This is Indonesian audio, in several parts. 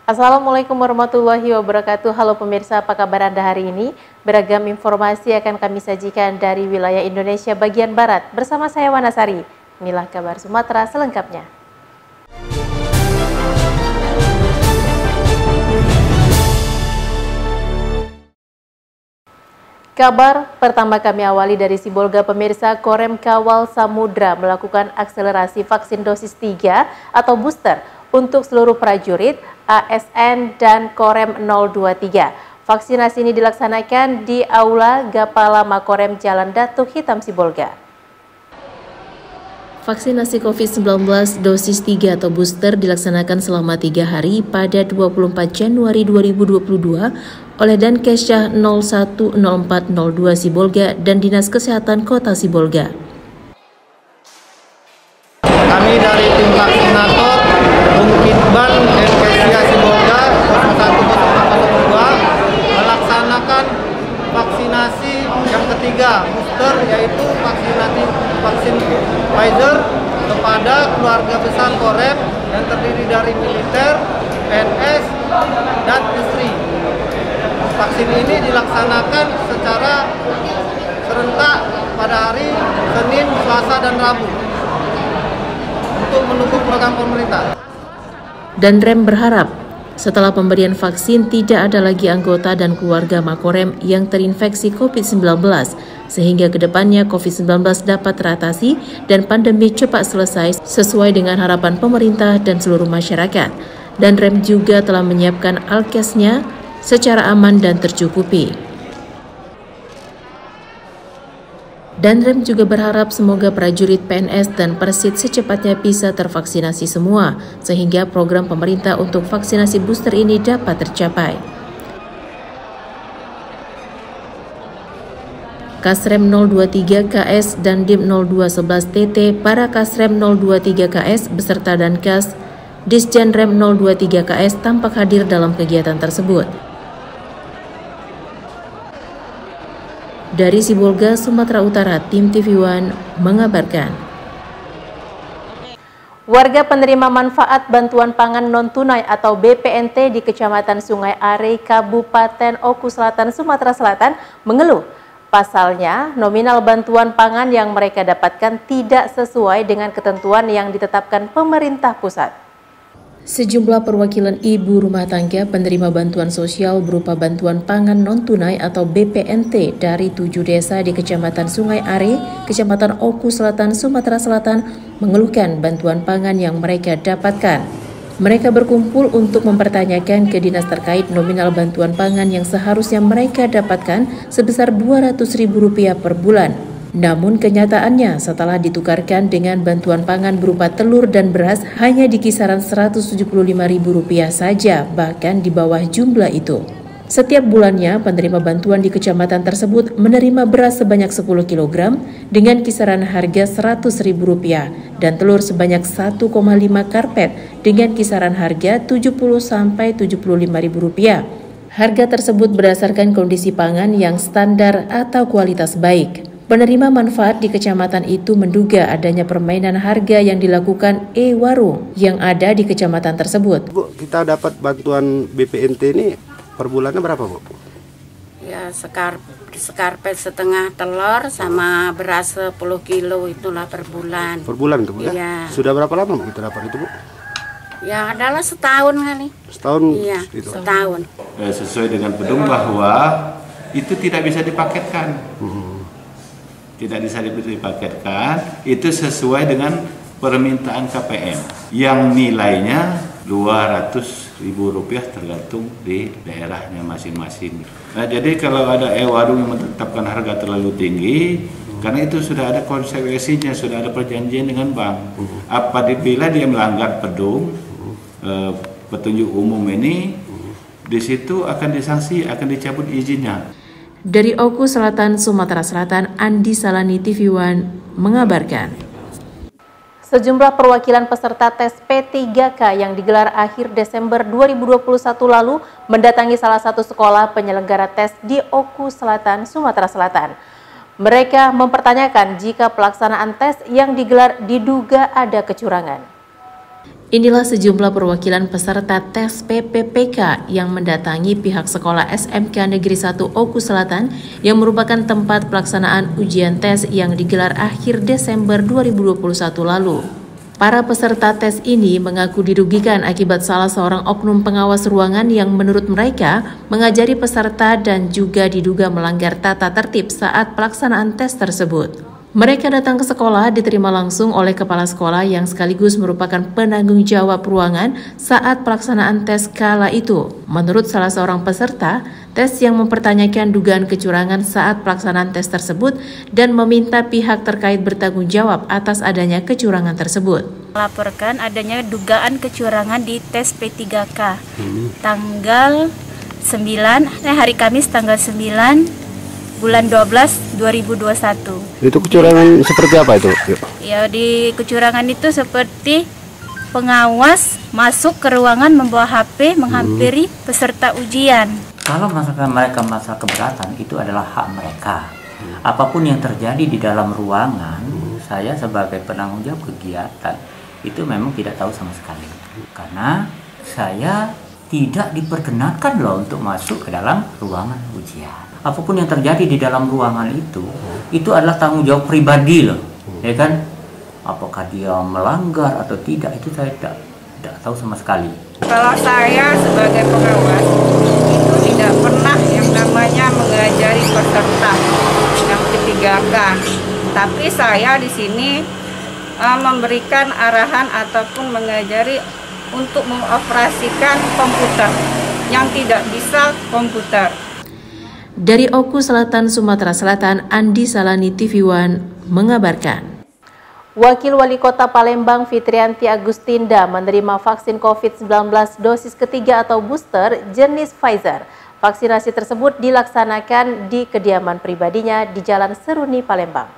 Assalamualaikum warahmatullahi wabarakatuh. Halo pemirsa, apa kabar Anda hari ini? Beragam informasi akan kami sajikan dari wilayah Indonesia bagian Barat. Bersama saya Wanasari. Inilah kabar Sumatera selengkapnya. Kabar pertama kami awali dari Sibolga pemirsa. Korem Kawal Samudra melakukan akselerasi vaksin dosis 3 atau booster untuk seluruh prajurit, ASN, dan Korem 023. Vaksinasi ini dilaksanakan di Aula Gapala Makorem Jalan Datuk Hitam Sibolga. Vaksinasi COVID-19 dosis 3 atau booster dilaksanakan selama 3 hari pada 24 Januari 2022 oleh Dankesya 010402 Sibolga dan Dinas Kesehatan Kota Sibolga. Kami dari tim vaksinator Bungkitban Dankesya Sibolga 0102 melaksanakan vaksinasi yang ketiga booster, yaitu vaksin Pfizer kepada keluarga besar Korem yang terdiri dari militer, PNS, dan istri. Vaksin ini dilaksanakan secara serentak pada hari Senin, Selasa, dan Rabu untuk mendukung program pemerintah. Dan Rem berharap setelah pemberian vaksin tidak ada lagi anggota dan keluarga Makorem yang terinfeksi COVID-19, sehingga kedepannya COVID-19 dapat teratasi dan pandemi cepat selesai sesuai dengan harapan pemerintah dan seluruh masyarakat. Dan Rem juga telah menyiapkan alkesnya secara aman dan tercukupi. Dan Rem juga berharap semoga prajurit PNS dan Persit secepatnya bisa tervaksinasi semua, sehingga program pemerintah untuk vaksinasi booster ini dapat tercapai. Kasrem 023 KS dan Dim 0211 TT, para Kasrem 023 KS beserta Dankas, Disjan Rem 023 KS tampak hadir dalam kegiatan tersebut. Dari Sibolga, Sumatera Utara, tim TV One mengabarkan. Warga penerima manfaat bantuan pangan non-tunai atau BPNT di Kecamatan Sungai Are, Kabupaten Oku Selatan, Sumatera Selatan mengeluh. Pasalnya, nominal bantuan pangan yang mereka dapatkan tidak sesuai dengan ketentuan yang ditetapkan pemerintah pusat. Sejumlah perwakilan ibu rumah tangga penerima bantuan sosial berupa bantuan pangan non-tunai atau BPNT dari 7 desa di Kecamatan Sungai Are, Kecamatan Oku Selatan, Sumatera Selatan mengeluhkan bantuan pangan yang mereka dapatkan. Mereka berkumpul untuk mempertanyakan ke dinas terkait nominal bantuan pangan yang seharusnya mereka dapatkan sebesar Rp200.000 per bulan. Namun kenyataannya setelah ditukarkan dengan bantuan pangan berupa telur dan beras hanya di kisaran Rp175.000 saja, bahkan di bawah jumlah itu. Setiap bulannya penerima bantuan di kecamatan tersebut menerima beras sebanyak 10 kg dengan kisaran harga Rp100.000 dan telur sebanyak 1,5 karpet dengan kisaran harga Rp70.000–Rp75.000. Harga tersebut berdasarkan kondisi pangan yang standar atau kualitas baik. Penerima manfaat di kecamatan itu menduga adanya permainan harga yang dilakukan warung yang ada di kecamatan tersebut. Bu, kita dapat bantuan BPNT ini per bulannya berapa, Bu? Ya, sekarpet setengah telur sama beras 10 kilo itulah per bulan. Per bulan itu, Bu, ya? Iya. Sudah berapa lama, Bu, kita dapat itu, Bu? Ya, adalah setahun kali. Setahun? Iya, itu. setahun. Sesuai dengan pedung bahwa itu tidak bisa dipaketkan. Tidak bisa dipaketkan, itu sesuai dengan permintaan KPM yang nilainya Rp200.000 tergantung di daerahnya masing-masing. Nah, jadi kalau ada warung yang menetapkan harga terlalu tinggi, karena itu sudah ada konsekuensinya, sudah ada perjanjian dengan bank. Apabila dia melanggar pedung petunjuk umum ini, di situ akan disanksi, akan dicabut izinnya. Dari Oku Selatan, Sumatera Selatan, Andi Salani TV One mengabarkan. Sejumlah perwakilan peserta tes P3K yang digelar akhir Desember 2021 lalu mendatangi salah satu sekolah penyelenggara tes di Oku Selatan, Sumatera Selatan. Mereka mempertanyakan jika pelaksanaan tes yang digelar diduga ada kecurangan. Inilah sejumlah perwakilan peserta tes PPPK yang mendatangi pihak sekolah SMK Negeri 1 Oku Selatan yang merupakan tempat pelaksanaan ujian tes yang digelar akhir Desember 2021 lalu. Para peserta tes ini mengaku dirugikan akibat salah seorang oknum pengawas ruangan yang menurut mereka mengajari peserta dan juga diduga melanggar tata tertib saat pelaksanaan tes tersebut. Mereka datang ke sekolah diterima langsung oleh kepala sekolah yang sekaligus merupakan penanggung jawab ruangan saat pelaksanaan tes kala itu. Menurut salah seorang peserta, tes yang mempertanyakan dugaan kecurangan saat pelaksanaan tes tersebut dan meminta pihak terkait bertanggung jawab atas adanya kecurangan tersebut. Melaporkan adanya dugaan kecurangan di tes P3K tanggal 9, hari Kamis tanggal 9 bulan 12 2021. Itu kecurangan seperti apa itu? Ya, di kecurangan itu seperti pengawas masuk ke ruangan membawa HP menghampiri peserta ujian. Kalau masalah mereka masalah keberatan itu adalah hak mereka. Apapun yang terjadi di dalam ruangan, saya sebagai penanggung jawab kegiatan itu memang tidak tahu sama sekali. Karena saya tidak diperkenankan loh untuk masuk ke dalam ruangan ujian. Apapun yang terjadi di dalam ruangan itu adalah tanggung jawab pribadi loh, ya kan? Apakah dia melanggar atau tidak itu saya tidak tahu sama sekali. Kalau saya sebagai pengawas itu tidak pernah yang namanya mengajari peserta yang P3K, tapi saya di sini memberikan arahan ataupun mengajari untuk mengoperasikan komputer yang tidak bisa komputer. Dari Oku Selatan, Sumatera Selatan, Andi Salani TV One mengabarkan. Wakil Wali Kota Palembang Fitrianti Agustinda menerima vaksin COVID-19 dosis ketiga atau booster jenis Pfizer. Vaksinasi tersebut dilaksanakan di kediaman pribadinya di Jalan Seruni, Palembang.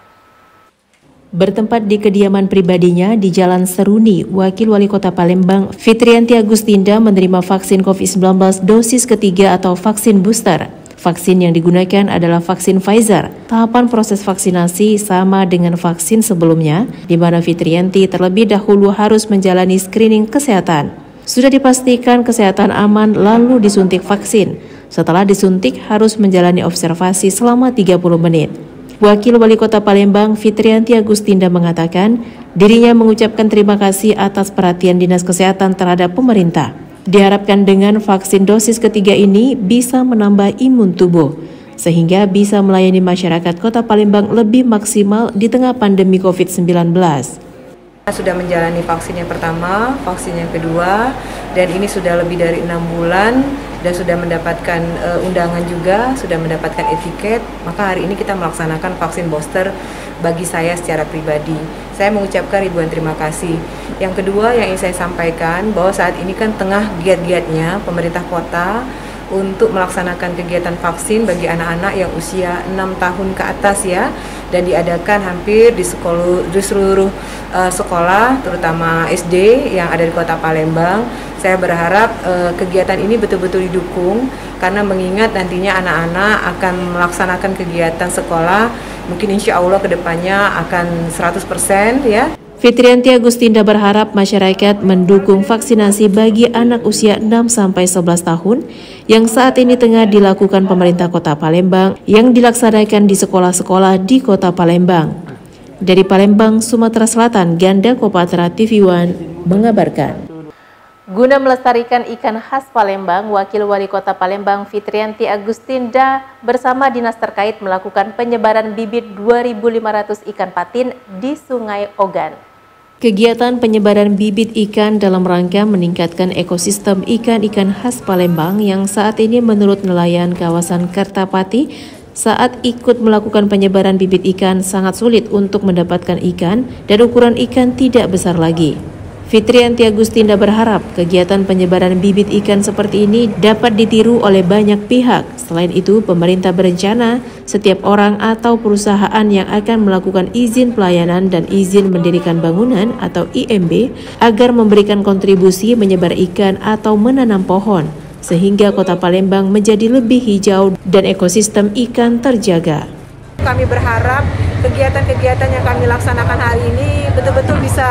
Bertempat di kediaman pribadinya di Jalan Seruni, Wakil Wali Kota Palembang Fitrianti Agustinda menerima vaksin COVID-19 dosis ketiga atau vaksin booster. Vaksin yang digunakan adalah vaksin Pfizer. Tahapan proses vaksinasi sama dengan vaksin sebelumnya, di mana Fitrianti terlebih dahulu harus menjalani screening kesehatan. Sudah dipastikan kesehatan aman lalu disuntik vaksin. Setelah disuntik harus menjalani observasi selama 30 menit. Wakil Wali Kota Palembang Fitrianti Agustinda mengatakan dirinya mengucapkan terima kasih atas perhatian Dinas Kesehatan terhadap pemerintah. Diharapkan dengan vaksin dosis ketiga ini bisa menambah imun tubuh, sehingga bisa melayani masyarakat Kota Palembang lebih maksimal di tengah pandemi COVID-19. Sudah menjalani vaksin yang pertama, vaksin yang kedua, dan ini sudah lebih dari 6 bulan dan sudah mendapatkan undangan juga, sudah mendapatkan etiket. Maka hari ini kita melaksanakan vaksin booster bagi saya secara pribadi. Saya mengucapkan ribuan terima kasih. Yang kedua yang ingin saya sampaikan bahwa saat ini kan tengah giat-giatnya pemerintah kota untuk melaksanakan kegiatan vaksin bagi anak-anak yang usia 6 tahun ke atas ya, dan diadakan hampir di seluruh sekolah terutama SD yang ada di Kota Palembang. Saya berharap kegiatan ini betul-betul didukung karena mengingat nantinya anak-anak akan melaksanakan kegiatan sekolah mungkin insya Allah kedepannya akan 100% ya. Fitrianti Agustinda berharap masyarakat mendukung vaksinasi bagi anak usia 6-11 tahun yang saat ini tengah dilakukan pemerintah Kota Palembang yang dilaksanakan di sekolah-sekolah di Kota Palembang. Dari Palembang, Sumatera Selatan, Ganda Kopatra TV One mengabarkan. Guna melestarikan ikan khas Palembang, Wakil Wali Kota Palembang Fitrianti Agustinda bersama dinas terkait melakukan penyebaran bibit 2.500 ikan patin di Sungai Ogan. Kegiatan penyebaran bibit ikan dalam rangka meningkatkan ekosistem ikan-ikan khas Palembang yang saat ini menurut nelayan kawasan Kertapati saat ikut melakukan penyebaran bibit ikan sangat sulit untuk mendapatkan ikan dan ukuran ikan tidak besar lagi. Fitrianti Agustinda berharap kegiatan penyebaran bibit ikan seperti ini dapat ditiru oleh banyak pihak. Selain itu, pemerintah berencana setiap orang atau perusahaan yang akan melakukan izin pelayanan dan izin mendirikan bangunan atau IMB agar memberikan kontribusi menyebar ikan atau menanam pohon, sehingga Kota Palembang menjadi lebih hijau dan ekosistem ikan terjaga. Kami berharap kegiatan-kegiatan yang kami laksanakan hari ini betul-betul bisa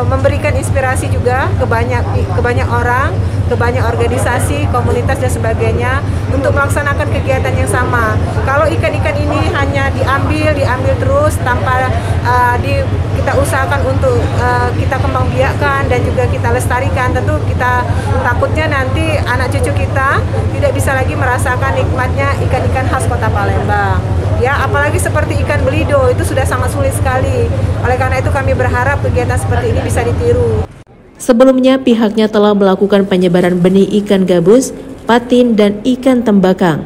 memberikan inspirasi juga ke banyak orang, ke banyak organisasi, komunitas dan sebagainya untuk melaksanakan kegiatan yang sama. Kalau ikan-ikan ini hanya diambil terus tanpa kita usahakan untuk kita kembangbiakkan dan juga kita lestarikan, tentu kita takutnya nanti anak cucu kita tidak bisa lagi merasakan nikmatnya ikan-ikan khas Kota Palembang. Ya, apalagi seperti ikan belido itu sudah sangat sulit sekali. Oleh karena itu kami berharap kegiatan seperti ini bisa ditiru. Sebelumnya pihaknya telah melakukan penyebaran benih ikan gabus, patin, dan ikan tembakang.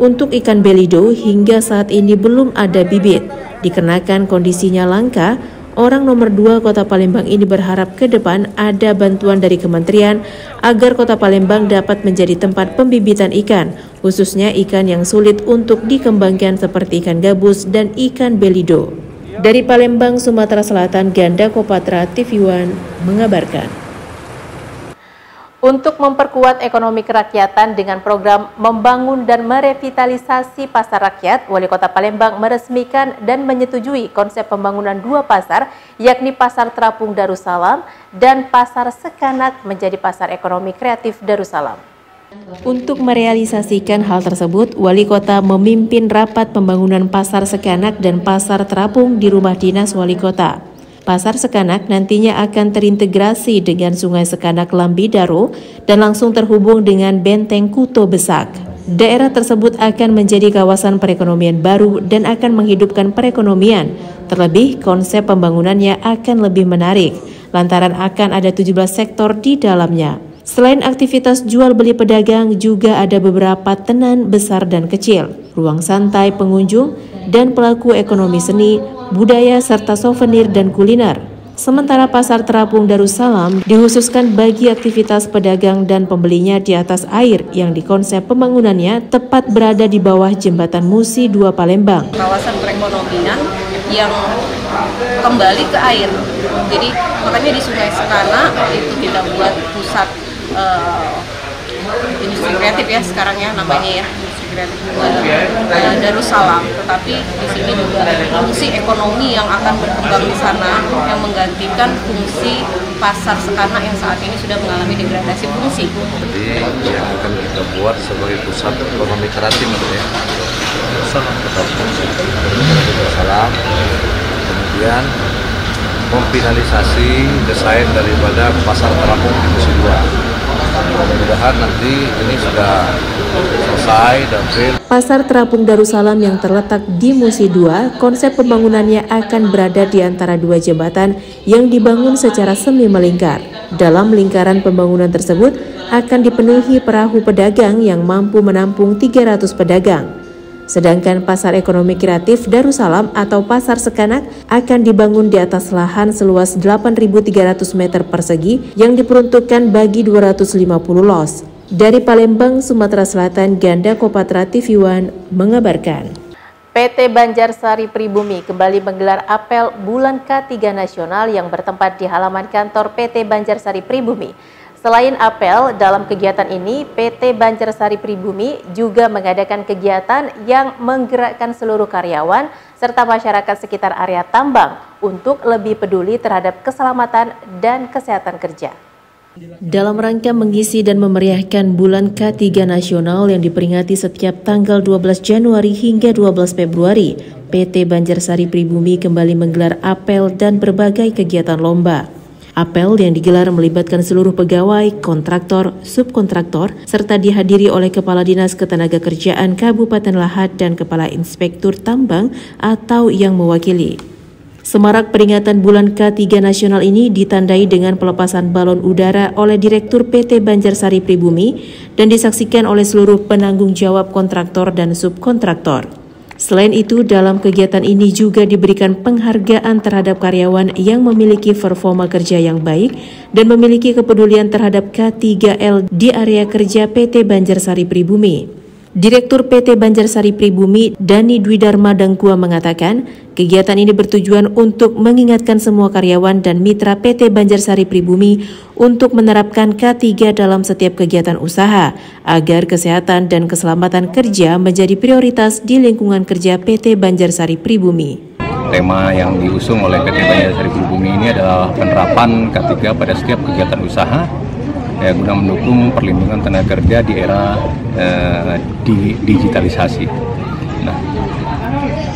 Untuk ikan belido hingga saat ini belum ada bibit. Dikarenakan kondisinya langka, orang nomor 2 Kota Palembang ini berharap ke depan ada bantuan dari kementerian agar Kota Palembang dapat menjadi tempat pembibitan ikan, khususnya ikan yang sulit untuk dikembangkan seperti ikan gabus dan ikan belido. Dari Palembang, Sumatera Selatan, Ganda Kopatra TV1 mengabarkan. Untuk memperkuat ekonomi kerakyatan dengan program membangun dan merevitalisasi pasar rakyat, Wali Kota Palembang meresmikan dan menyetujui konsep pembangunan 2 pasar, yakni Pasar Terapung Darussalam dan Pasar Sekanak menjadi Pasar Ekonomi Kreatif Darussalam. Untuk merealisasikan hal tersebut, Wali Kota memimpin rapat pembangunan Pasar Sekanak dan Pasar Terapung di rumah dinas Wali Kota. Pasar Sekanak nantinya akan terintegrasi dengan Sungai Sekanak Lambidaro dan langsung terhubung dengan Benteng Kuto Besak. Daerah tersebut akan menjadi kawasan perekonomian baru dan akan menghidupkan perekonomian. Terlebih, konsep pembangunannya akan lebih menarik, lantaran akan ada 17 sektor di dalamnya. Selain aktivitas jual beli pedagang, juga ada beberapa tenan besar dan kecil, ruang santai pengunjung, dan pelaku ekonomi seni, budaya, serta souvenir dan kuliner. Sementara Pasar Terapung Darussalam dikhususkan bagi aktivitas pedagang dan pembelinya di atas air yang dikonsep pembangunannya tepat berada di bawah Jembatan Musi 2 Palembang. Kawasan perekonomian yang kembali ke air. Jadi makanya di Sungai Sekanak itu kita buat pusat industri kreatif ya sekarang ya namanya ya, industri kreatif Darussalam. Tetapi di sini juga fungsi ekonomi yang akan berkembang di sana yang menggantikan fungsi Pasar Sekanak yang saat ini sudah mengalami degradasi fungsi. Jadi yang akan kita buat sebagai pusat ekonomi kreatif ya. Darussalam. Kemudian memfinalisasi desain daripada Pasar Terapung di Musi 2. Mudah-mudahan nanti ini sudah selesai dan Pasar Terapung Darussalam yang terletak di Musi 2, konsep pembangunannya akan berada di antara 2 jembatan yang dibangun secara semi melingkar. Dalam lingkaran pembangunan tersebut akan dipenuhi perahu pedagang yang mampu menampung 300 pedagang. Sedangkan Pasar Ekonomi Kreatif Darussalam atau Pasar Sekanak akan dibangun di atas lahan seluas 8.300 meter persegi yang diperuntukkan bagi 250 los. Dari Palembang, Sumatera Selatan, Ganda Kopatra TV1 mengabarkan. PT Banjarsari Pribumi kembali menggelar apel Bulan K3 Nasional yang bertempat di halaman kantor PT Banjarsari Pribumi. Selain apel, dalam kegiatan ini PT Banjarsari Pribumi juga mengadakan kegiatan yang menggerakkan seluruh karyawan serta masyarakat sekitar area tambang untuk lebih peduli terhadap keselamatan dan kesehatan kerja. Dalam rangka mengisi dan memeriahkan Bulan K3 Nasional yang diperingati setiap tanggal 12 Januari hingga 12 Februari, PT Banjarsari Pribumi kembali menggelar apel dan berbagai kegiatan lomba. Apel yang digelar melibatkan seluruh pegawai, kontraktor, subkontraktor, serta dihadiri oleh Kepala Dinas Ketenagakerjaan Kabupaten Lahad dan Kepala Inspektur Tambang atau yang mewakili. Semarak peringatan Bulan K3 Nasional ini ditandai dengan pelepasan balon udara oleh Direktur PT Banjarsari Pribumi dan disaksikan oleh seluruh penanggung jawab kontraktor dan subkontraktor. Selain itu, dalam kegiatan ini juga diberikan penghargaan terhadap karyawan yang memiliki performa kerja yang baik dan memiliki kepedulian terhadap K3L di area kerja PT Banjarsari Pribumi. Direktur PT Banjarsari Pribumi, Dani Dwi Dharma Dangkua mengatakan, kegiatan ini bertujuan untuk mengingatkan semua karyawan dan mitra PT Banjarsari Pribumi untuk menerapkan K3 dalam setiap kegiatan usaha agar kesehatan dan keselamatan kerja menjadi prioritas di lingkungan kerja PT Banjarsari Pribumi. Tema yang diusung oleh PT Banjarsari Pribumi ini adalah penerapan K3 pada setiap kegiatan usaha guna mendukung perlindungan tenaga kerja di era digitalisasi. Nah,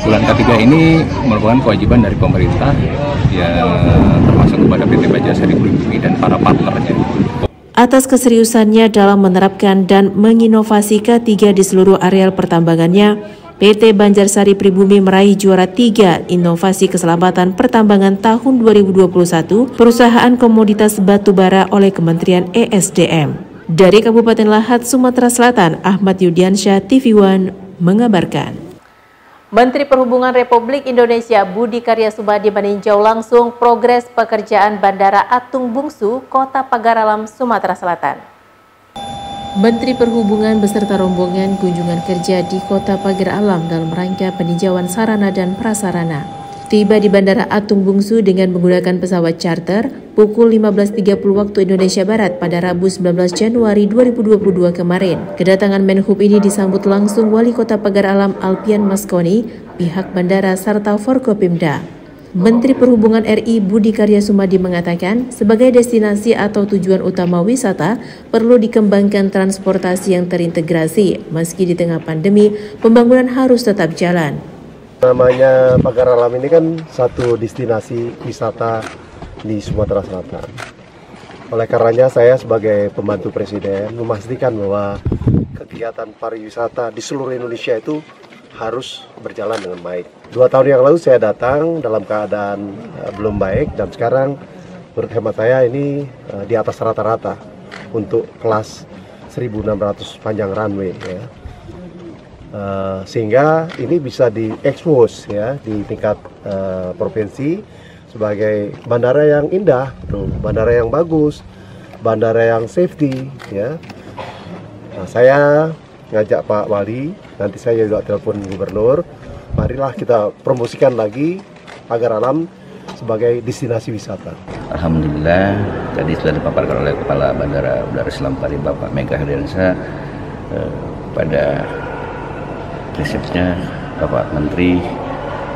bulan K3 ini merupakan kewajiban dari pemerintah, termasuk kepada PT Banjarsari Pribumi dan para partnernya. Atas keseriusannya dalam menerapkan dan menginovasi K3 di seluruh areal pertambangannya, PT Banjarsari Pribumi meraih juara 3 Inovasi Keselamatan Pertambangan tahun 2021 Perusahaan Komoditas Batubara oleh Kementerian ESDM. Dari Kabupaten Lahat, Sumatera Selatan, Ahmad Yudiansyah, TV One mengabarkan. Menteri Perhubungan Republik Indonesia Budi Karya Sumadi meninjau langsung progres pekerjaan Bandara Atung Bungsu, Kota Pagar Alam, Sumatera Selatan. Menteri Perhubungan beserta rombongan kunjungan kerja di Kota Pagar Alam dalam rangka peninjauan sarana dan prasarana. Tiba di Bandara Atung Bungsu dengan menggunakan pesawat charter pukul 15.30 waktu Indonesia Barat pada Rabu 19 Januari 2022 kemarin. Kedatangan Menhub ini disambut langsung Wali Kota Pagar Alam Alpian Maskoni, pihak bandara serta Forkopimda. Menteri Perhubungan RI Budi Karya Sumadi mengatakan, sebagai destinasi atau tujuan utama wisata, perlu dikembangkan transportasi yang terintegrasi. Meski di tengah pandemi, pembangunan harus tetap jalan. Namanya Pagar Alam ini kan satu destinasi wisata di Sumatera Selatan. Oleh karenanya saya sebagai pembantu Presiden memastikan bahwa kegiatan pariwisata di seluruh Indonesia itu harus berjalan dengan baik. 2 tahun yang lalu saya datang dalam keadaan belum baik dan sekarang menurut hemat saya ini di atas rata-rata untuk kelas 1.600 panjang runway ya. Sehingga ini bisa diekspos ya di tingkat provinsi sebagai bandara yang indah, bandara yang bagus, bandara yang safety ya. Nah, saya ngajak Pak Wali, nanti saya juga telepon Gubernur, marilah kita promosikan lagi Pagar Alam sebagai destinasi wisata. Alhamdulillah, tadi sudah dipaparkan oleh Kepala Bandara Udara Islam Pari Bapak Mega Hadiansyah pada prinsipnya Bapak Menteri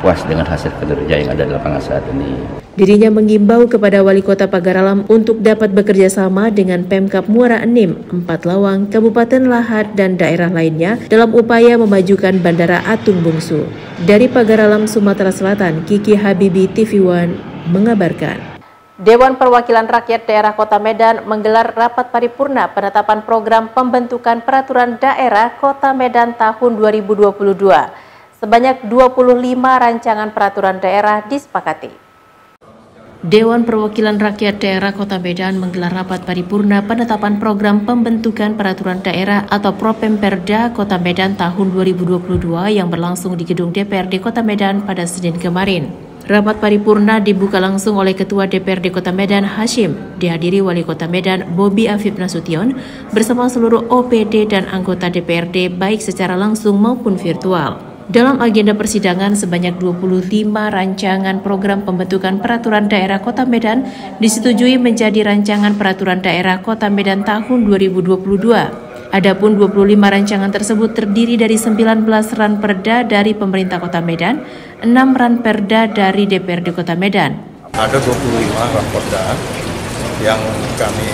puas dengan hasil kinerja yang ada di lapangan saat ini. Dirinya mengimbau kepada Wali Kota Pagar Alam untuk dapat bekerja sama dengan Pemkab Muara Enim, 4 Lawang, Kabupaten Lahat, dan daerah lainnya dalam upaya memajukan Bandara Atung Bungsu. Dari Pagar Alam, Sumatera Selatan, Kiki Habibi, TV One mengabarkan. Dewan Perwakilan Rakyat Daerah Kota Medan menggelar rapat paripurna penetapan program pembentukan peraturan daerah Kota Medan tahun 2022. Sebanyak 25 rancangan peraturan daerah disepakati. Dewan Perwakilan Rakyat Daerah Kota Medan menggelar rapat paripurna penetapan program pembentukan peraturan daerah atau Propemperda Kota Medan tahun 2022 yang berlangsung di Gedung DPRD Kota Medan pada Senin kemarin. Rapat paripurna dibuka langsung oleh Ketua DPRD Kota Medan Hashim, dihadiri Wali Kota Medan Bobi Afif Nasution bersama seluruh OPD dan anggota DPRD baik secara langsung maupun virtual. Dalam agenda persidangan, sebanyak 25 rancangan program pembentukan peraturan daerah Kota Medan disetujui menjadi rancangan peraturan daerah Kota Medan tahun 2022. Adapun 25 rancangan tersebut terdiri dari 19 ranperda dari pemerintah Kota Medan, 6 ranperda dari DPRD Kota Medan. Ada 25 ranperda yang kami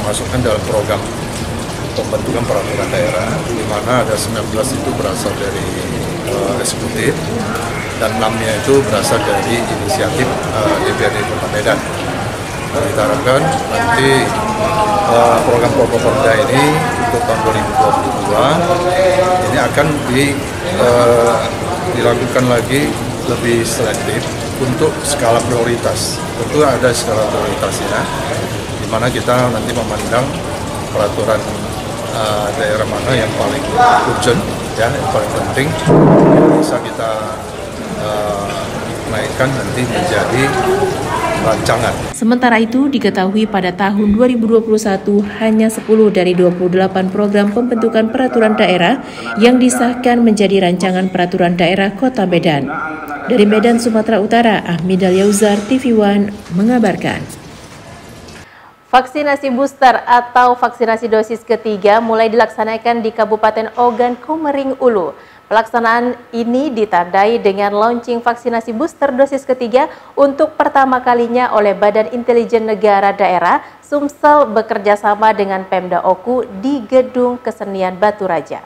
masukkan dalam program pembentukan peraturan daerah, di mana ada 19 itu berasal dari eksekutif dan 6-nya itu berasal dari inisiatif DPRD Kota Medan. Dan kita harapkan nanti program Propemperda ini untuk tahun 2022 ini akan dilakukan lagi lebih selektif untuk skala prioritas. Tentu ada skala prioritasnya, di mana kita nanti memandang peraturan daerah mana yang paling urgent, ya, yang paling penting, bisa kita naikkan nanti menjadi rancangan. Sementara itu, diketahui pada tahun 2021 hanya 10 dari 28 program pembentukan peraturan daerah yang disahkan menjadi rancangan peraturan daerah Kota Medan. Dari Medan, Sumatera Utara, Ahmid Al-Yauzar, TV One mengabarkan. Vaksinasi booster atau vaksinasi dosis ketiga mulai dilaksanakan di Kabupaten Ogan Komering Ulu. Pelaksanaan ini ditandai dengan launching vaksinasi booster dosis ketiga untuk pertama kalinya oleh Badan Intelijen Negara Daerah Sumsel bekerjasama dengan Pemda Oku di Gedung Kesenian Batu Raja.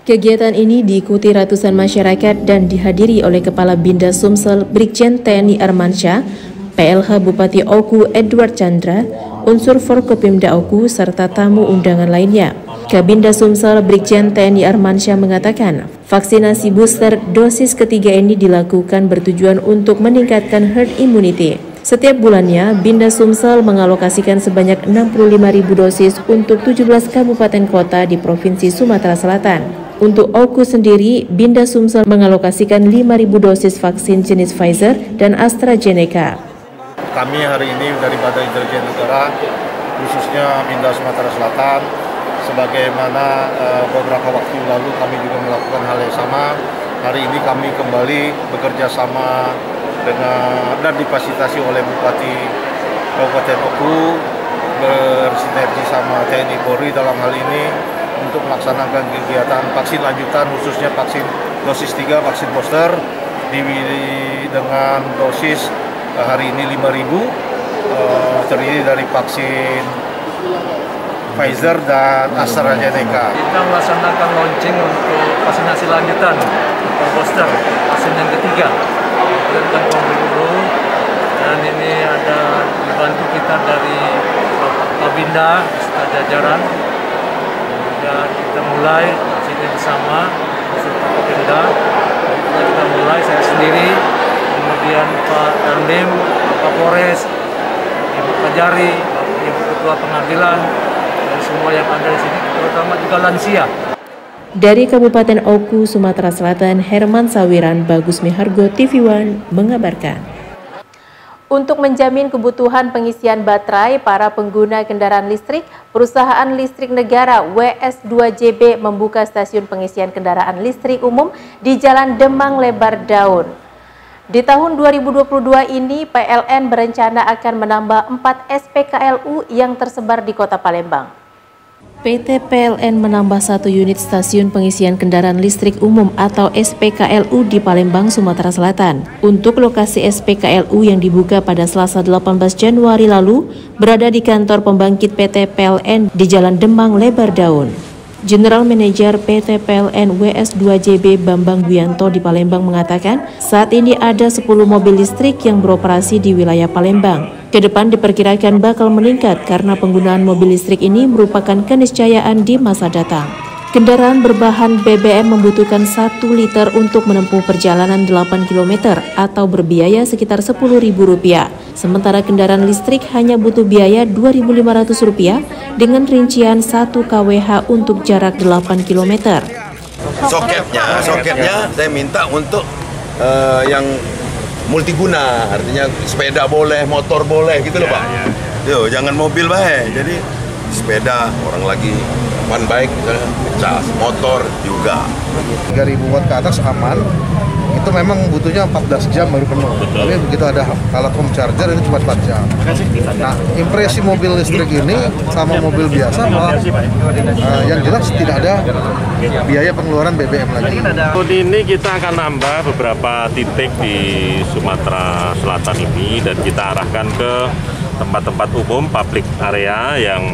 Kegiatan ini diikuti ratusan masyarakat dan dihadiri oleh Kepala Binda Sumsel Brigjen TNI Armansyah, PLH Bupati Oku Edward Chandra, unsur Forkopimda Oku, serta tamu undangan lainnya. Kabinda Sumsel Brigjen TNI Armansyah mengatakan, vaksinasi booster dosis ketiga ini dilakukan bertujuan untuk meningkatkan herd immunity. Setiap bulannya, Binda Sumsel mengalokasikan sebanyak 65.000 dosis untuk 17 kabupaten kota di Provinsi Sumatera Selatan. Untuk Oku sendiri, Binda Sumsel mengalokasikan 5.000 dosis vaksin jenis Pfizer dan AstraZeneca. Kami hari ini dari Badan Intelijen Negara, khususnya Binda Sumatera Selatan, sebagaimana beberapa waktu lalu kami juga melakukan hal yang sama. Hari ini kami kembali bekerja sama dengan dan difasilitasi oleh Bupati Kabupaten Oku, bersinergi sama TNI Polri dalam hal ini untuk melaksanakan kegiatan vaksin lanjutan, khususnya vaksin dosis 3, vaksin booster dengan dosis hari ini 5.000, terdiri dari vaksin Pfizer dan AstraZeneca. Kita melaksanakan launching untuk vaksinasi lanjutan atau booster vaksin yang ketiga tentang Komering, dan ini ada dibantu kita dari Bapak Kabinda serta jajaran. Dan kita mulai sini bersama beserta Kabinda. Kita mulai saya sendiri, kemudian Pak Dandim, Pak Polres, Ibu Kajari, Ibu Ketua Pengadilan, dan semua yang ada di sini, terutama juga lansia. Dari Kabupaten Oku, Sumatera Selatan, Herman Sawiran, Bagus Mihargo, TV One mengabarkan. Untuk menjamin kebutuhan pengisian baterai para pengguna kendaraan listrik, Perusahaan Listrik Negara WS2JB membuka stasiun pengisian kendaraan listrik umum di Jalan Demang Lebar Daun. Di tahun 2022 ini, PLN berencana akan menambah 4 SPKLU yang tersebar di Kota Palembang. PT PLN menambah 1 unit stasiun pengisian kendaraan listrik umum atau SPKLU di Palembang, Sumatera Selatan. Untuk lokasi SPKLU yang dibuka pada Selasa 18 Januari lalu, berada di kantor pembangkit PT PLN di Jalan Demang Lebar Daun. General Manager PT PLN WS2JB Bambang Buyanto di Palembang mengatakan, saat ini ada 10 mobil listrik yang beroperasi di wilayah Palembang. Kedepan diperkirakan bakal meningkat karena penggunaan mobil listrik ini merupakan keniscayaan di masa datang. Kendaraan berbahan BBM membutuhkan 1 liter untuk menempuh perjalanan 8 km atau berbiaya sekitar Rp10.000. Sementara kendaraan listrik hanya butuh biaya Rp2.500 dengan rincian 1 kWh untuk jarak 8 km. Soketnya saya minta untuk yang multiguna, artinya sepeda boleh, motor boleh gitu loh Pak. Yo, jangan mobil baik, jadi sepeda orang lagi one bike misalnya cas, motor juga. 3.000 watt ke atas aman, itu memang butuhnya 14 jam baru penuh. Tapi begitu ada alat home charger itu cuma 4 jam. Nah, impresi mobil listrik ini sama mobil biasa malah yang jelas tidak ada biaya pengeluaran BBM lagi. Tahun ini kita akan nambah beberapa titik di Sumatera Selatan ini dan kita arahkan ke tempat-tempat umum, public area yang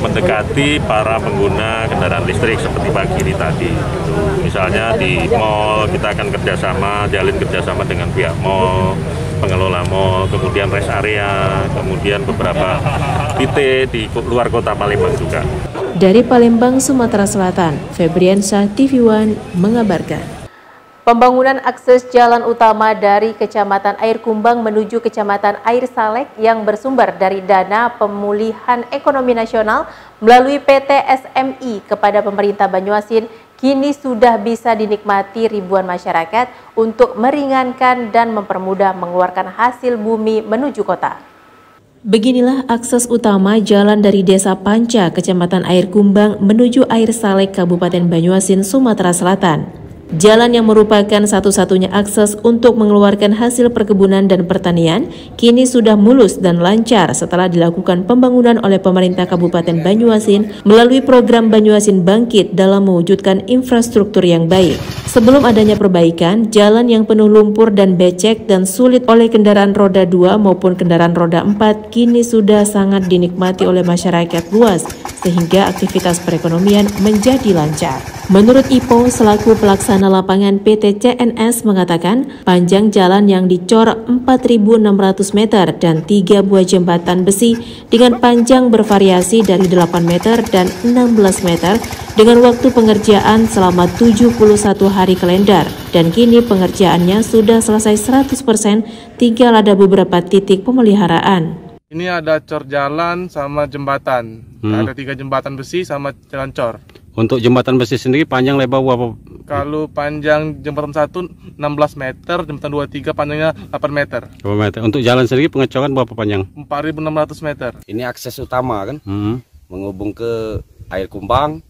mendekati para pengguna kendaraan listrik seperti Pak Giri tadi. Misalnya di mall kita akan jalin kerjasama dengan pihak mall, pengelola mall, kemudian rest area, kemudian beberapa titik di luar kota Palembang juga. Dari Palembang, Sumatera Selatan, Febriansyah, TV One mengabarkan. Pembangunan akses jalan utama dari Kecamatan Air Kumbang menuju Kecamatan Air Salek yang bersumber dari Dana Pemulihan Ekonomi Nasional melalui PT SMI kepada pemerintah Banyuasin kini sudah bisa dinikmati ribuan masyarakat untuk meringankan dan mempermudah mengeluarkan hasil bumi menuju kota. Beginilah akses utama jalan dari Desa Panca, Kecamatan Air Kumbang menuju Air Salek, Kabupaten Banyuasin, Sumatera Selatan. Jalan yang merupakan satu-satunya akses untuk mengeluarkan hasil perkebunan dan pertanian kini sudah mulus dan lancar setelah dilakukan pembangunan oleh pemerintah Kabupaten Banyuasin melalui program Banyuasin Bangkit dalam mewujudkan infrastruktur yang baik. Sebelum adanya perbaikan, jalan yang penuh lumpur dan becek dan sulit oleh kendaraan roda 2 maupun kendaraan roda 4 kini sudah sangat dinikmati oleh masyarakat luas sehingga aktivitas perekonomian menjadi lancar. Menurut Ipo selaku pelaksana lapangan PT CNS mengatakan panjang jalan yang dicor 4.600 meter dan 3 buah jembatan besi dengan panjang bervariasi dari 8 meter dan 16 meter dengan waktu pengerjaan selama 71 hari kalender dan kini pengerjaannya sudah selesai 100%, tinggal ada beberapa titik pemeliharaan. Ini ada cor jalan sama jembatan, ada 3 jembatan besi sama jalan cor. Untuk jembatan besi sendiri panjang lebar berapa? Kalau panjang jembatan 1 16 meter, jembatan 2 3 panjangnya 8 meter. 8 meter. Untuk jalan sendiri pengecoran berapa panjang? 4.600 meter. Ini akses utama kan, menghubung ke Air Kumbang,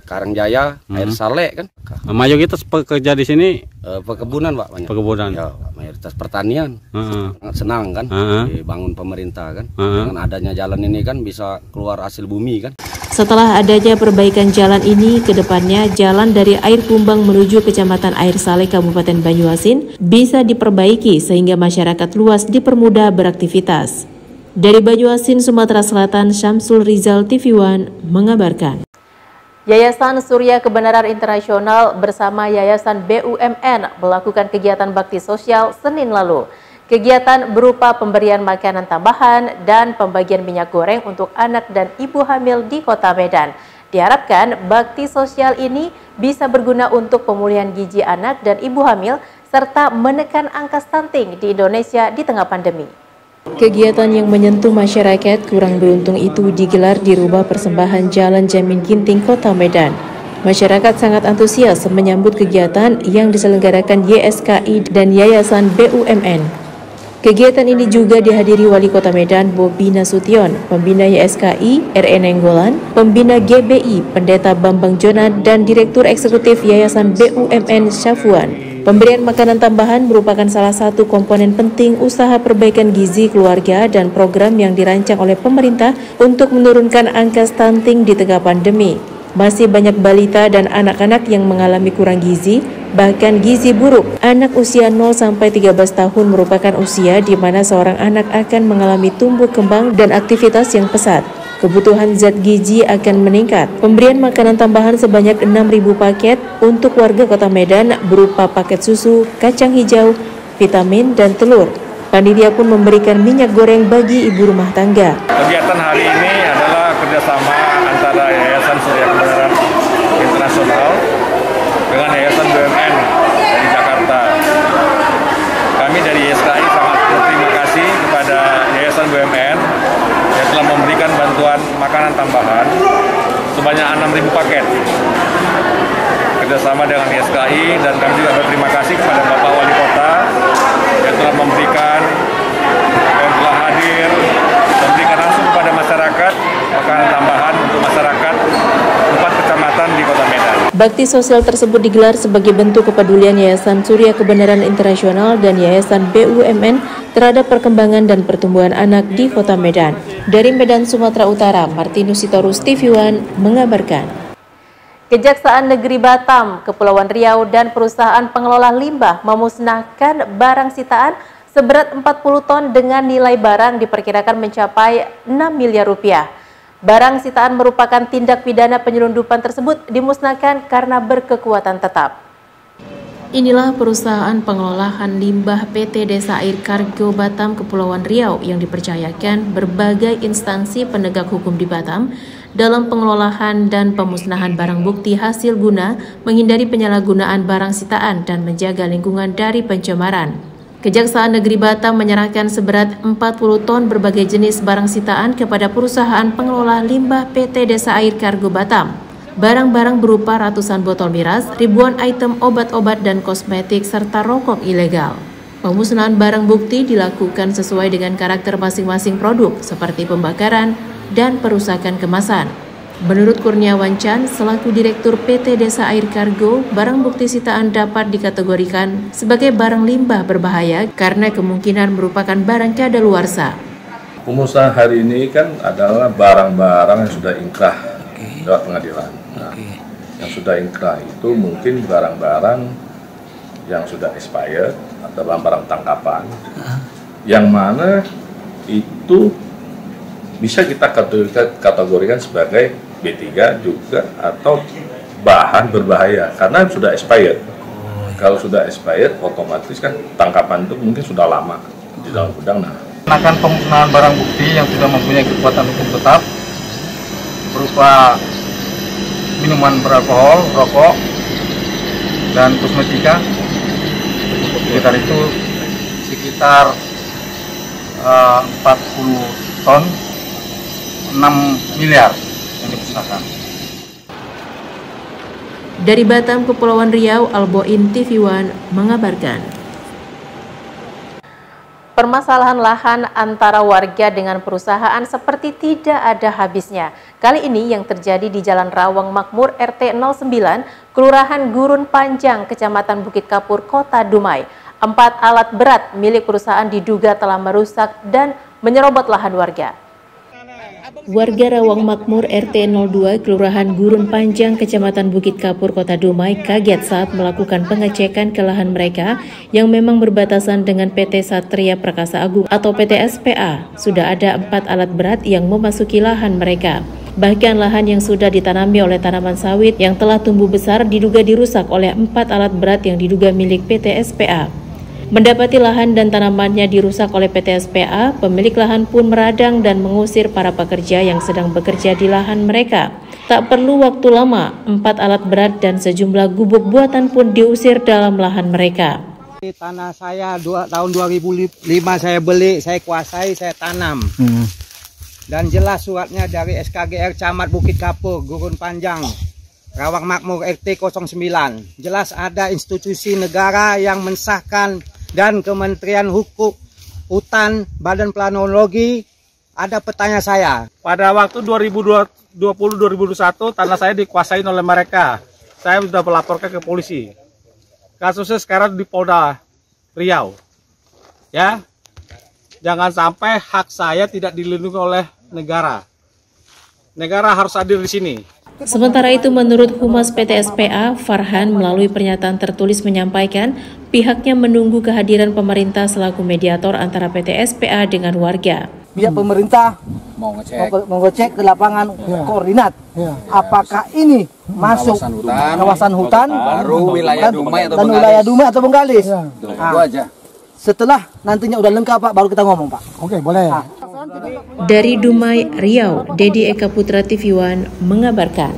Karangjaya, Air Saleh kan. Mayoritas pekerja di sini perkebunan Pak, banyak. Perkebunan. Ya, mayoritas pertanian. Sangat senang kan, dibangun pemerintah kan. Dengan adanya jalan ini kan bisa keluar hasil bumi kan. Setelah adanya perbaikan jalan ini, kedepannya jalan dari Air Kumbang menuju Kecamatan Air Saleh Kabupaten Banyuasin bisa diperbaiki sehingga masyarakat luas dipermudah beraktivitas. Dari Banyuasin, Sumatera Selatan, Syamsul Rizal, TV One mengabarkan. Yayasan Surya Kebenaran Internasional bersama Yayasan BUMN melakukan kegiatan bakti sosial Senin lalu. Kegiatan berupa pemberian makanan tambahan dan pembagian minyak goreng untuk anak dan ibu hamil di Kota Medan. Diharapkan bakti sosial ini bisa berguna untuk pemulihan gizi anak dan ibu hamil serta menekan angka stunting di Indonesia di tengah pandemi. Kegiatan yang menyentuh masyarakat kurang beruntung itu digelar di Rumah Persembahan Jalan Jamin Ginting, Kota Medan. Masyarakat sangat antusias menyambut kegiatan yang diselenggarakan YSKI dan Yayasan BUMN. Kegiatan ini juga dihadiri Wali Kota Medan Bobi Nasution, Pembina YSKI R.E. Nenggolan, Pembina GBI Pendeta Bambang Jonan, dan Direktur Eksekutif Yayasan BUMN Syafuan. Pemberian makanan tambahan merupakan salah satu komponen penting usaha perbaikan gizi keluarga dan program yang dirancang oleh pemerintah untuk menurunkan angka stunting di tengah pandemi. Masih banyak balita dan anak-anak yang mengalami kurang gizi, bahkan gizi buruk. Anak usia 0-13 tahun merupakan usia di mana seorang anak akan mengalami tumbuh kembang dan aktivitas yang pesat. Kebutuhan zat gizi akan meningkat. Pemberian makanan tambahan sebanyak 6.000 paket untuk warga Kota Medan berupa paket susu, kacang hijau, vitamin, dan telur. Panitia pun memberikan minyak goreng bagi ibu rumah tangga. Kegiatan hari ini adalah kerjasama antara Yayasan Surya Kebenaran Internasional dengan Yayasan BUMN dari Jakarta. Kami dari YSKI sangat berterima kasih kepada Yayasan BUMN yang telah memberikan bantuan makanan tambahan sebanyak 6.000 paket kerjasama dengan YSKI, dan kami juga berterima kasih kepada Bapak Wali Kota yang telah memberikan, yang telah hadir, memberikan langsung kepada masyarakat makanan tambahan untuk masyarakat 4 kecamatan di Kota Medan. Bakti sosial tersebut digelar sebagai bentuk kepedulian Yayasan Surya Kebenaran Internasional dan Yayasan BUMN terhadap perkembangan dan pertumbuhan anak di Kota Medan. Dari Medan, Sumatera Utara, Martinus Sitorus, TV One mengabarkan. Kejaksaan Negeri Batam, Kepulauan Riau, dan perusahaan pengelola limbah memusnahkan barang sitaan seberat 40 ton dengan nilai barang diperkirakan mencapai 6 miliar rupiah. Barang sitaan merupakan tindak pidana penyelundupan tersebut dimusnahkan karena berkekuatan tetap. Inilah perusahaan pengelolaan limbah PT Desa Air Kargo Batam Kepulauan Riau yang dipercayakan berbagai instansi penegak hukum di Batam dalam pengelolaan dan pemusnahan barang bukti hasil guna, menghindari penyalahgunaan barang sitaan dan menjaga lingkungan dari pencemaran. Kejaksaan Negeri Batam menyerahkan seberat 40 ton berbagai jenis barang sitaan kepada perusahaan pengelola limbah PT Desa Air Kargo Batam. Barang-barang berupa ratusan botol miras, ribuan item obat-obat dan kosmetik, serta rokok ilegal. Pemusnahan barang bukti dilakukan sesuai dengan karakter masing-masing produk, seperti pembakaran dan perusakan kemasan. Menurut Kurniawan Chan, selaku Direktur PT Desa Air Kargo, barang bukti sitaan dapat dikategorikan sebagai barang limbah berbahaya karena kemungkinan merupakan barang kadaluarsa. Pemusnahan hari ini kan adalah barang-barang yang sudah inkrah lewat pengadilan. Nah, yang sudah inkrah itu mungkin barang-barang yang sudah expired atau barang-barang tangkapan, yang mana itu bisa kita kategorikan sebagai B3 juga atau bahan berbahaya karena sudah expired. Kalau sudah expired, otomatis kan tangkapan itu mungkin sudah lama di dalam gudang. Akan pemusnahan barang bukti yang sudah mempunyai kekuatan hukum tetap berupa minuman beralkohol, rokok, dan kosmetika. Sekitar itu sekitar 40 ton, 6 miliar yang dimusnahkan. Dari Batam, Kepulauan Riau, Alboin TV One mengabarkan. Permasalahan lahan antara warga dengan perusahaan seperti tidak ada habisnya. Kali ini yang terjadi di Jalan Rawang Makmur RT 09, Kelurahan Gurun Panjang, Kecamatan Bukit Kapur, Kota Dumai. 4 alat berat milik perusahaan diduga telah merusak dan menyerobot lahan warga. Warga Rawang Makmur RT 02 Kelurahan Gurun Panjang Kecamatan Bukit Kapur Kota Dumai kaget saat melakukan pengecekan ke lahan mereka yang memang berbatasan dengan PT Satria Prakasa Agung atau PT SPA. Sudah ada 4 alat berat yang memasuki lahan mereka. Bahkan lahan yang sudah ditanami oleh tanaman sawit yang telah tumbuh besar diduga dirusak oleh 4 alat berat yang diduga milik PT SPA. Mendapati lahan dan tanamannya dirusak oleh PT SPA, pemilik lahan pun meradang dan mengusir para pekerja yang sedang bekerja di lahan mereka. Tak perlu waktu lama, 4 alat berat dan sejumlah gubuk buatan pun diusir dalam lahan mereka. Tanah saya tahun 2005 saya beli, saya kuasai, saya tanam. Dan jelas suratnya dari SKGR Camat Bukit Kapur, Gurun Panjang, Rawang Makmur RT 09. Jelas ada institusi negara yang mensahkan dan Kementerian Hukum, Hutan, Badan Planologi, ada petanya saya. Pada waktu 2020-2021 tanah saya dikuasai oleh mereka. Saya sudah melaporkan ke polisi. Kasusnya sekarang di Polda Riau. Ya, jangan sampai hak saya tidak dilindungi oleh negara. Negara harus hadir di sini. Sementara itu, menurut Humas PT SPA, Farhan melalui pernyataan tertulis menyampaikan pihaknya menunggu kehadiran pemerintah selaku mediator antara PT SPA dengan warga. Pihak pemerintah mau ngecek ke lapangan koordinat. Apakah ini masuk kawasan hutan, baru wilayah Dumai atau wilayah Dumai atau Bengkalis? Itu aja. Setelah nantinya udah lengkap Pak, baru kita ngomong Pak. Oke, boleh. Dari Dumai, Riau, Dedi Eka Putra TV One mengabarkan.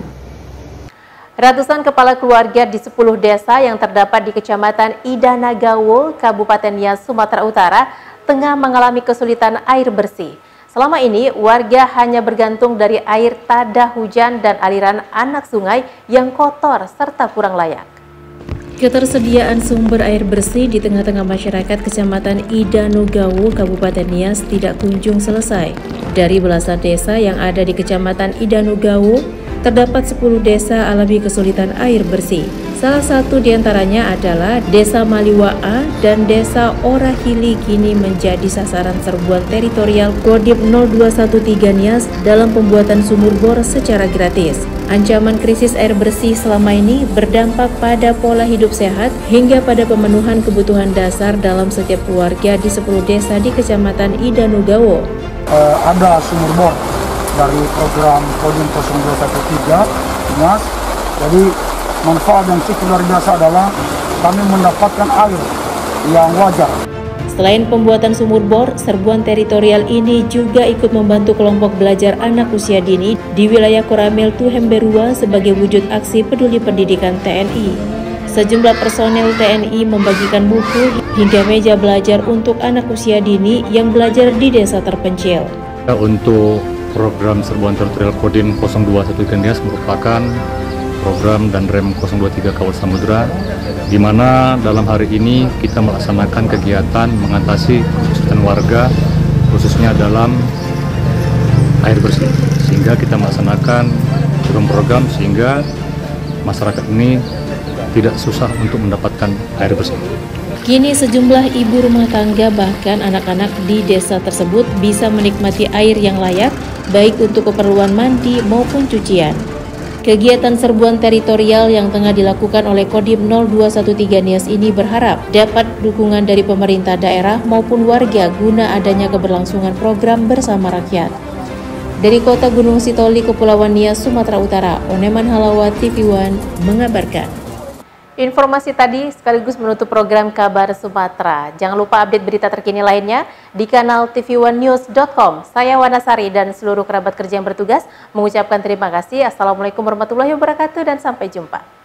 Ratusan kepala keluarga di 10 desa yang terdapat di Kecamatan Idanagawo, Kabupaten Nias, Sumatera Utara, tengah mengalami kesulitan air bersih. Selama ini, warga hanya bergantung dari air tada hujan dan aliran anak sungai yang kotor serta kurang layak. Ketersediaan sumber air bersih di tengah-tengah masyarakat Kecamatan Idanagawo, Kabupaten Nias tidak kunjung selesai. Dari belasan desa yang ada di Kecamatan Idanagawo, terdapat 10 desa alami kesulitan air bersih. Salah satu diantaranya adalah Desa Maliwa A dan Desa Orahili kini menjadi sasaran serbuan teritorial Kodim 0213 Nias dalam pembuatan sumur bor secara gratis. Ancaman krisis air bersih selama ini berdampak pada pola hidup sehat hingga pada pemenuhan kebutuhan dasar dalam setiap keluarga di 10 desa di Kecamatan Idanagawo. Ada sumur bor dari program Kodim 0213 Nias. Jadi manfaat yang cukup luar biasa adalah kami mendapatkan air yang wajar. Selain pembuatan sumur bor, serbuan teritorial ini juga ikut membantu kelompok belajar anak usia dini di wilayah Koramil Tuhemberua sebagai wujud aksi peduli pendidikan TNI. Sejumlah personel TNI membagikan buku hingga meja belajar untuk anak usia dini yang belajar di desa terpencil. Untuk program serbuan teritorial Kodim 0213 Nias merupakan program dan rem 023 Kawah Samudra, di mana dalam hari ini kita melaksanakan kegiatan mengatasi kesulitan warga, khususnya dalam air bersih, sehingga kita melaksanakan program sehingga masyarakat ini tidak susah untuk mendapatkan air bersih. Kini sejumlah ibu rumah tangga bahkan anak-anak di desa tersebut bisa menikmati air yang layak baik untuk keperluan mandi maupun cucian. Kegiatan serbuan teritorial yang tengah dilakukan oleh Kodim 0213 Nias ini berharap dapat dukungan dari pemerintah daerah maupun warga guna adanya keberlangsungan program bersama rakyat. Dari Kota Gunung Sitoli, Kepulauan Nias, Sumatera Utara, Oneman Halawa, TV One mengabarkan. Informasi tadi sekaligus menutup program Kabar Sumatera. Jangan lupa update berita terkini lainnya di kanal tv1news.com. Saya Wanasari dan seluruh kerabat kerja yang bertugas mengucapkan terima kasih. Assalamualaikum warahmatullahi wabarakatuh dan sampai jumpa.